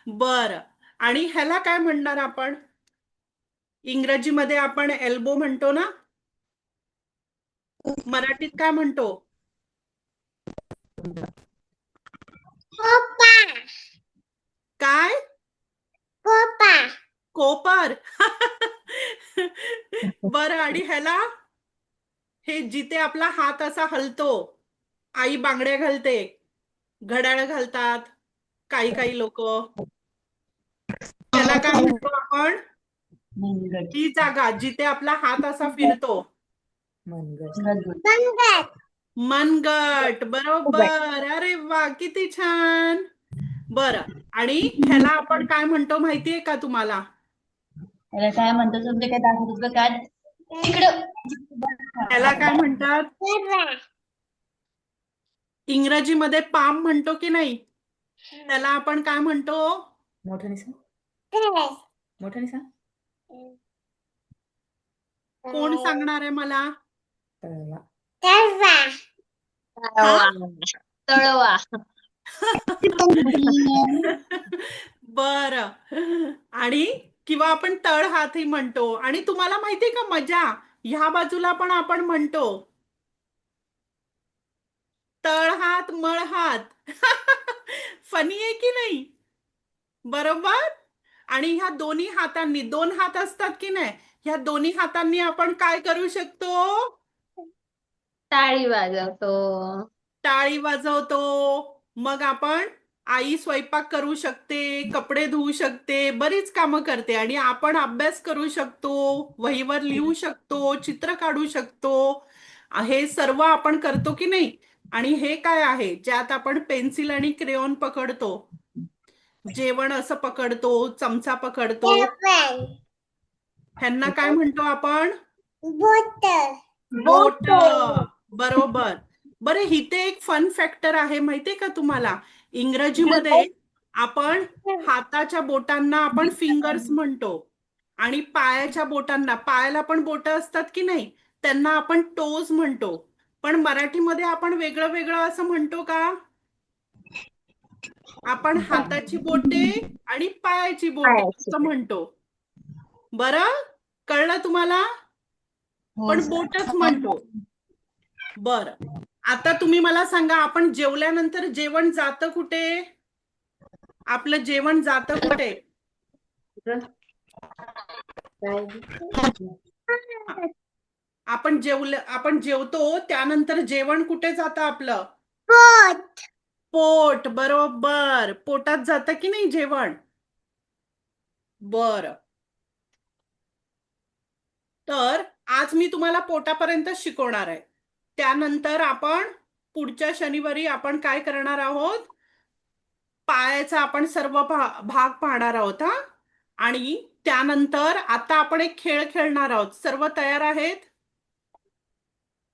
बर. आणि ह्याला काय म्हणणार आपण? इंग्रजीमध्ये आपण एल्बो म्हणतो ना, मराठीत काय म्हणतो? कोपा. काय? कोपा. कोपर. बरं. आणि ह्याला, हे जिथे आपला हात असा हलतो, आई बांगड्या घालते, घड्याळ घालतात काही काही लोक, त्याला काय म्हणतो आपण? मनगट. ही जागा जिथे आपला हात असा फिरतो. मनगट. मनगट. मनगट. बरोबर. अरे वा, किती छान. बर. आणि ह्याला आपण काय म्हणतो माहितीये का तुम्हाला? याला काय म्हणतो तुमचे काय दाखवत होतं काय? तिकडं. ह्याला काय म्हणतात? गरा. इंग्रजीमध्ये पाम म्हणतो की नाही, त्याला आपण काय म्हणतो? मोठ्याने सांग. ड्रेस. मोठ्याने सांग. कोण सांगणार आहे मला? तळवा. तळवा. हा? तळवा. बर. आणि किंवा आपण तळ हातही म्हणतो. आणि तुम्हाला माहितीये का मजा, ह्या बाजूला पण आपण म्हणतो तळ हात, मळ हात. फनी आहे की नाही? बरोबर. आणि ह्या दोन्ही हातांनी, दोन हात असतात की नाही, ह्या दोन्ही हातांनी आपण काय करू शकतो? टाळी वाजवतो. टाळी वाजवतो. मग आपण, आई स्वयंपाक करू शकते, कपडे धुवू शकते, बरीच कामं करते. आणि आपण अभ्यास करू शकतो, वहीवर लिहू शकतो, चित्र काढू शकतो. हे सर्व आपण करतो की नाही? आणि हे काय आहे ज्यात आपण पेन्सिल आणि क्रेयॉन पकडतो, जेवण असं पकडतो, चमचा पकडतो, पेन. ह्यांना काय म्हणतो आपण? बॉटल. बोट. बरोबर. बरं, इथे एक फन फॅक्टर आहे माहितीये का तुम्हाला? इंग्रजीमध्ये आपण हाताच्या बोटांना आपण फिंगर्स म्हणतो, आणि पायाच्या बोटांना, पायाला पण बोट असतात की नाही, त्यांना आपण टोज म्हणतो. पण मराठीमध्ये आपण वेगळं वेगळं असं म्हणतो का? आपण हाताची बोटे आणि पायाची बोटे असं म्हणतो. बरं, कळलं तुम्हाला? पण बोटच म्हणतो. बर. आता तुम्ही मला सांगा, आपण जेवल्यानंतर जेवण जातं कुठे? आपलं जेवण जातं कुठे? काय? आपण जेवतो त्यानंतर जेवण कुठे जातं आपलं? पोट. पोट. बरोबर. पोटात जातं की नाही जेवण? बर, तर आज मी तुम्हाला पोटापर्यंत शिकवणार आहे. त्यानंतर आपण पुढच्या शनिवारी आपण काय करणार आहोत, पायाचा आपण सर्व भाग पाहणार आहोत हा. आणि त्यानंतर आता आपण एक खेळ खेळणार आहोत. सर्व तयार आहेत?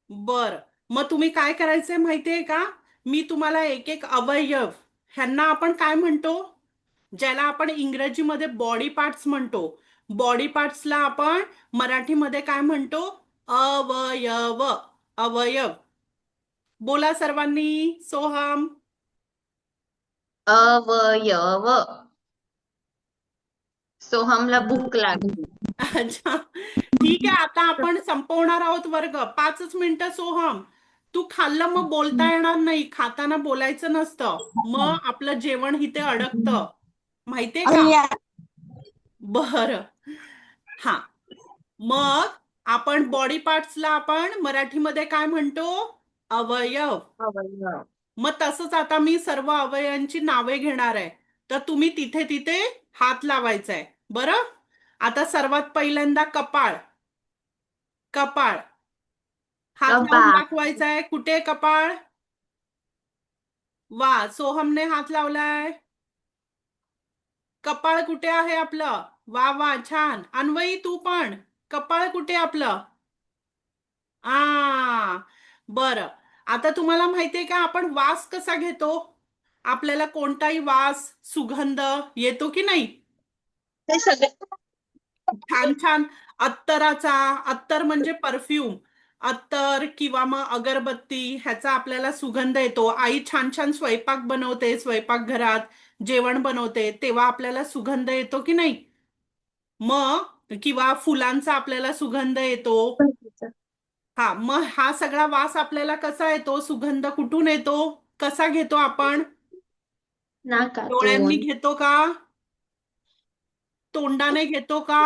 बर, मग तुम्ही काय करायचंय माहितीये का, मी तुम्हाला एक एक अवयव, ह्यांना आपण काय म्हणतो, ज्याला आपण इंग्रजीमध्ये बॉडी पार्ट्स म्हणतो, बॉडी पार्ट्सला आपण मराठीमध्ये काय म्हणतो, अवयव. अवयव बोला सर्वांनी. सोहम. अवयव. सोहमला भूक लागली. अच्छा, ठीक आहे. आता आपण संपवणार आहोत वर्ग. 5च मिनिटं. सोहम, तू खाल्लं मग बोलता येणार नाही. खाताना बोलायचं नसतं, मग आपलं जेवण इथे अडकतं, माहितीये का? बरं, हा. मग आपण बॉडी पार्ट्सला आपण मराठीमध्ये काय म्हणतो, अवयव. अवयव. मग तसंच आता मी सर्व अवयवांची नावे घेणार आहे, तर तुम्ही तिथे तिथे हात लावायचा आहे. बरं, आता सर्वात पहिल्यांदा कपाळ. कपाळ हात लावून कपाळ. दाखवायचा आहे. कुठे आहे कपाळ? वा, सोहमने हात लावलाय. कपाळ कुठे आहे आपलं? वा वा, छान. अन्वई तू पण. कपाळ कुठे आपलं? बरं, आता तुम्हाला माहितीये का आपण वास कसा घेतो? आपल्याला कोणताही वास, सुगंध येतो की नाही? ते सगळे छान छान. अत्तराचा, अत्तर म्हणजे परफ्यूम, अत्तर किंवा मग अगरबत्ती, ह्याचा आपल्याला सुगंध येतो. आई छान छान स्वयंपाक बनवते, स्वयंपाकघरात जेवण बनवते, तेव्हा आपल्याला सुगंध येतो की नाही? मग किंवा फुलांचा आपल्याला सुगंध येतो. हा, मग हा सगळा वास आपल्याला कसा येतो, सुगंध कुठून येतो, कसा घेतो आपण? डोळ्यांनी नाकातून. घेतो का? तोंडाने घेतो का?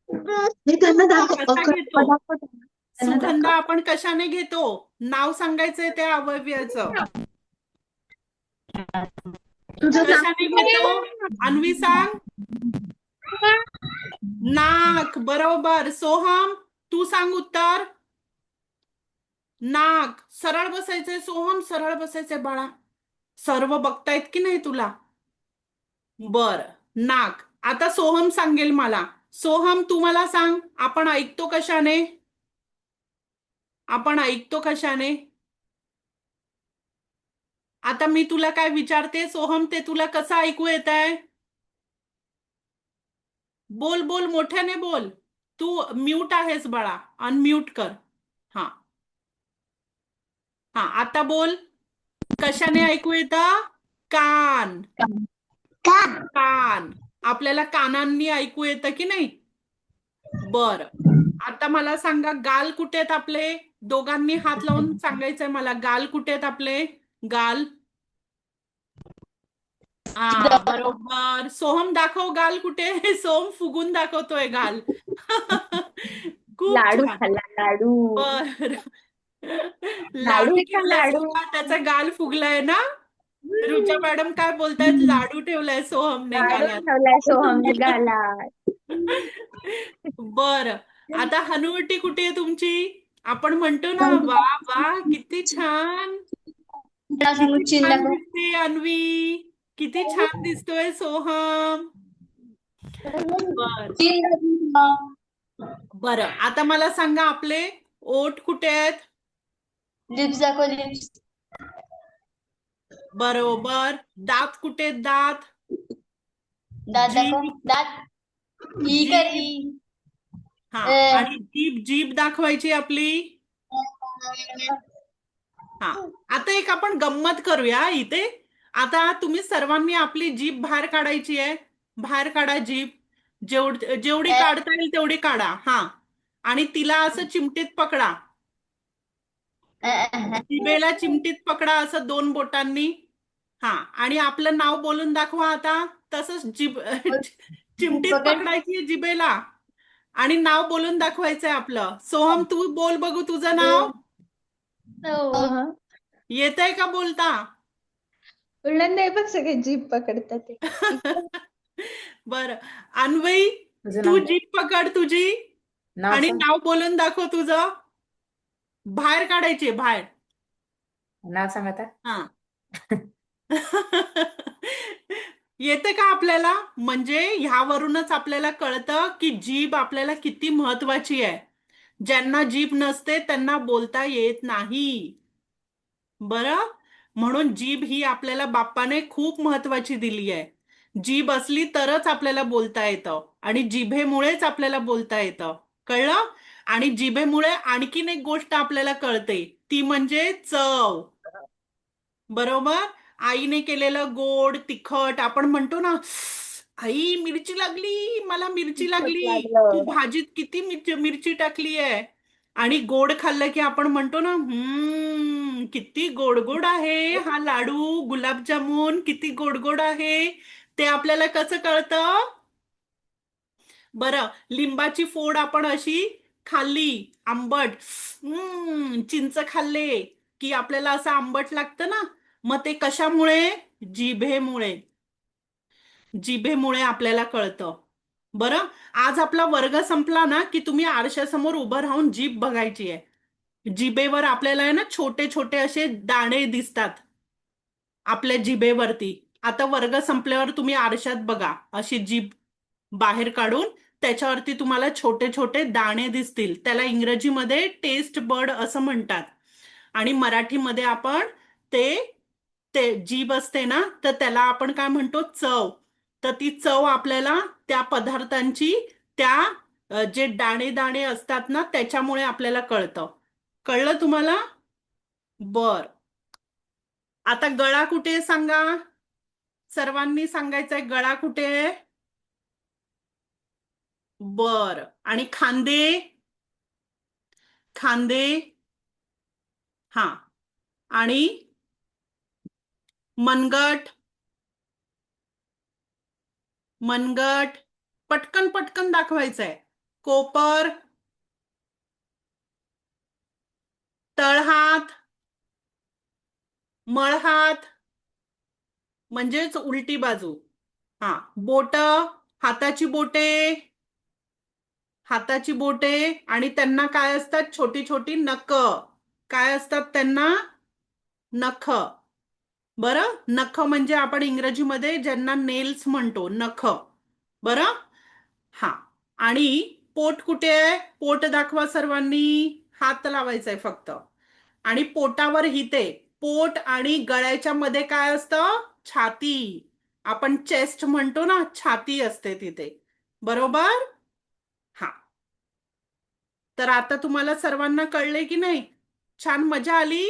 हे त्यांना दाखव. कसा घेतो? दाखव त्यांना सुगंध दाखव. आपण कशाने घेतो? नाव सांगायचंय त्या अवयवाचं. तुझं कशाने घेतो? अन्वी सांग. नाक. बरोबर. सोहम, तू सांग उत्तर. नाक. सरळ बसायचंय सोहम, सरळ बसायचंय बाळा. सर्व बघतायत की नाही तुला? बर, नाक. आता सोहम सांगेल मला. सोहम, तू मला सांग, आपण ऐकतो कशाने? आपण ऐकतो कशाने? आता मी तुला काय विचारते सोहम, ते तुला कसं ऐकू येत आहे? बोल बोल, मोठ्याने बोल. तू म्यूट आहेस बाळा, अनम्यूट कर. हा हा, आता बोल. कशाने ऐकू येतं? कान. कान. आपल्याला कानांनी ऐकू येतं की नाही? बर, आता मला सांगा, गाल कुठे आहेत आपले? दोघांनी हात लावून सांगायचंय मला, गाल कुठे आहेत आपले? गाल. बरोबर. सोहम दाखव गाल कुठे. सोहम फुगून दाखवतोय गाल. खूप लाडू छान. खाल्ला, लाडू. बर, लाडू लाडूचा ठेवलाय लाडू. सोहम, त्याचा गाल फुगलाय ना? रुचा मॅडम काय बोलतायत? लाडू ठेवलाय सोहमने लाडू गालात. ठेवलाय सोहमने गालात. बर, आता हनुवटी कुठे आहे तुमची? आपण म्हणतो ना, वा वा, किती छान, किती चिन छान दाखव. दिसते अन्वी, किती छान दिसतोय सोहम. बर चिन दाखव. बर, आता मला सांगा, आपले ओठ कुठे आहेत? लिप्स दाखव, लिप्स. बरोबर. दात कुठे आहेत? दात. दात जीभ. दाखव. दात. ही करी. हा, आणि जीभ. जीभ दाखवायची आपली. हा, आता एक आपण गंमत करूया इथे. आता तुम्ही सर्वांनी आपली जीभ बाहेर काढायची आहे. बाहेर काढा जीभ. जेवढी काढता येईल तेवढी काढा. हा, आणि तिला असं चिमटीत पकडा. जिभेला चिमटीत पकडा असं 2 बोटांनी. हा, आणि आपलं नाव बोलून दाखवा आता. तसंच चिमटीत पकड. पकडायची जिभेला आणि नाव बोलून दाखवायचंय आपलं. सोहम, तू बोल बघू तुझं नाव. येतंय का बोलता? उलट नाही बघ, सगळे जीभ पकडतात ते. बर, अन्वई, तुझं तू नाव जीभ पकड तुझी नाव आणि सांग. नाव बोलून दाखव तुझं. बाहेर काढायचे बाहेर. नाव सांग आता. हा. येते का आपल्याला? म्हणजे ह्यावरूनच आपल्याला कळतं की जीभ आपल्याला किती महत्वाची आहे. ज्यांना जीभ नसते त्यांना बोलता येत नाही. बरं, म्हणून जीभ ही आपल्याला बाप्पाने खूप महत्वाची दिली आहे. जीभ असली तरच आपल्याला बोलता येतं आणि जिभेमुळेच आपल्याला बोलता येतं. कळलं? आणि जिभेमुळे आणखीन एक गोष्ट आपल्याला कळते, ती म्हणजे चव. बरोबर? आईने केलेलं गोड तिखट आपण म्हणतो ना, आई मिरची लागली, मला मिरची लागली, तू भाजीत किती मिरची टाकली आहे. आणि गोड खाल्लं की आपण म्हणतो ना, किती गोड गोड आहे हा लाडू, गुलाबजामुन किती गोड गोड आहे. ते आपल्याला कसं कळतं? बरं, लिंबाची फोड आपण अशी खाल्ली, आंबट, चिंच खाल्ले की आपल्याला असं आंबट लागतं ना. मग ते कशामुळे? जिभेमुळे. जिभेमुळे आपल्याला कळतं. बरं, आज आपला वर्ग संपला ना की तुम्ही आरशासमोर उभं राहून जीभ बघायची आहे. जिभेवर आपल्याला आहे ना छोटे छोटे असे दाणे दिसतात आपल्या जिभेवरती. आता वर्ग संपल्यावर तुम्ही आरशात बघा, अशी जीभ बाहेर काढून त्याच्यावरती तुम्हाला छोटे छोटे दाणे दिसतील. त्याला इंग्रजीमध्ये टेस्ट बड असं म्हणतात आणि मराठीमध्ये आपण ते ते जीभ असते ना, तर त्याला आपण काय म्हणतो? चव. तर ती चव आपल्याला त्या पदार्थांची, त्या जे दाणे दाणे असतात ना त्याच्यामुळे आपल्याला कळतं. कळलं तुम्हाला? बर, आता गळा कुठे आहे सांगा. सर्वांनी सांगायचंय गळा कुठे आहे. बर, आणि खांदे. खांदे. हा, आणि मनगट. मनगट. पटकन पटकन दाखवायचंय. कोपर. तळहात. मळहात म्हणजेच उलटी बाजू. हा, बोट. हाताची बोटे. हाताची बोटे आणि त्यांना काय असतात? छोटी छोटी नख. काय असतात त्यांना? नख. बरं, नख म्हणजे आपण इंग्रजीमध्ये ज्यांना नेल्स म्हणतो, नख. बरं. हा, आणि पोट कुठे आहे? पोट दाखवा सर्वांनी. हात लावायचाय फक्त. आणि पोटावर हिते. पोट आणि गळ्याच्या मध्ये काय असतं? छाती. आपण चेस्ट म्हणतो ना, छाती असते तिथे. बरोबर? हा, तर आता तुम्हाला सर्वांना कळले की नाही? छान मजा आली.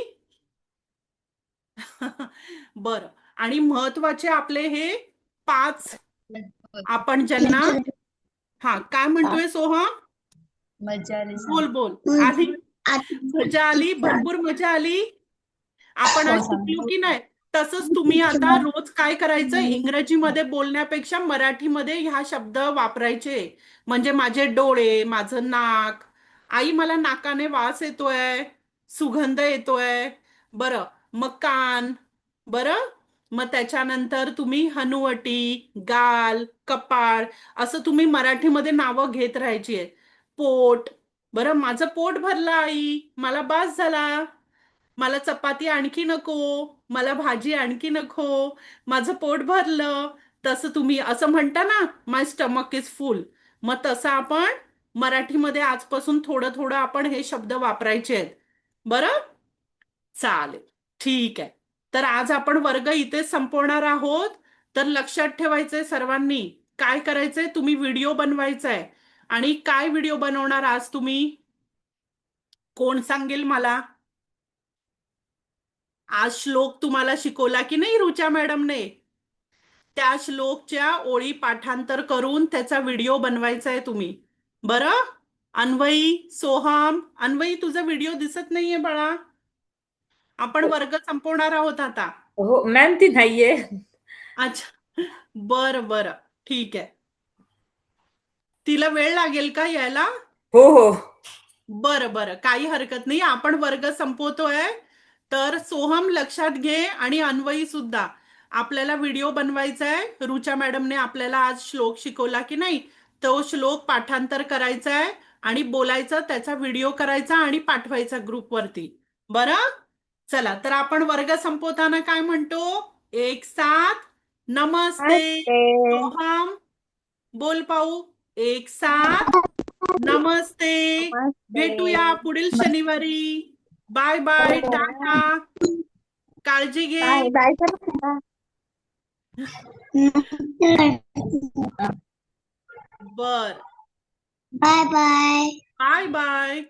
बर, आणि महत्वाचे आपले हे 5 आपण ज्यांना. हा, काय म्हणतोय सोहम? मजा आली बोल सांग. बोल. आली. मजा आली, भरपूर मजा आली. आपण हो आज शिकलो सांग. की नाही? तसंच तुम्ही आता रोज काय करायचं? इंग्रजीमध्ये बोलण्यापेक्षा मराठीमध्ये ह्या शब्द वापरायचे. म्हणजे माझे डोळे, माझं नाक, आई मला नाकाने वास येतोय, सुगंध येतोय. बरं, मग कान. बरं, मग त्याच्यानंतर तुम्ही हनुवटी, गाल, कपाळ, असं तुम्ही मराठीमध्ये नावं घेत राहायची आहेत. पोट. बरं, माझं पोट भरलं आई, मला बास झाला, मला चपाती आणखी नको, मला भाजी आणखी नको, माझं पोट भरलं. तसं तुम्ही असं म्हणता ना, माय स्टमक इज फुल. मग तसं आपण मराठीमध्ये आजपासून थोडं थोडं आपण हे शब्द वापरायचे आहेत. बरं, चालेल, ठीक आहे. तर आज आपण वर्ग इथे संपवणार आहोत. तर लक्षात ठेवायचंय सर्वांनी, काय करायचंय? तुम्ही व्हिडिओ बनवायचाय. आणि काय व्हिडिओ बनवणार आज तुम्ही? कोण सांगेल मला? आज श्लोक तुम्हाला शिकवला की नाही रुचा मॅडमने? त्या श्लोकच्या ओळी पाठांतर करून त्याचा व्हिडिओ बनवायचा आहे तुम्ही. बरं, अन्वई, सोहम, अन्वई तुझा व्हिडिओ दिसत नाहीये बाळा. आपण वर्ग संपवणार आहोत आता. हो मॅम, ती नाहीये. अच्छा, बरं बरं, ठीक आहे. तिला वेळ लागेल का यायला? हो हो. बरं बरं, काही हरकत नाही. आपण वर्ग संपवतोय. तर सोहम लक्षात घे आणि अन्वई सुद्धा. आपल्याला व्हिडिओ बनवायचा आहे. रुचा मॅडमने आपल्याला आज श्लोक शिकवला की नाही, तो श्लोक पाठांतर करायचा आहे आणि बोलायचं, त्याचा व्हिडिओ करायचा आणि पाठवायचा ग्रुपवरती. बरं, चला तर आपण वर्ग संपवताना काय म्हणतो? एक साथ नमस्ते. तो हम बोल पाहू. एक साथ नमस्ते. भेटूया पुढील शनिवारी. Bye bye, tata. काळजी घे. बर, बाय बाय. Bye bye.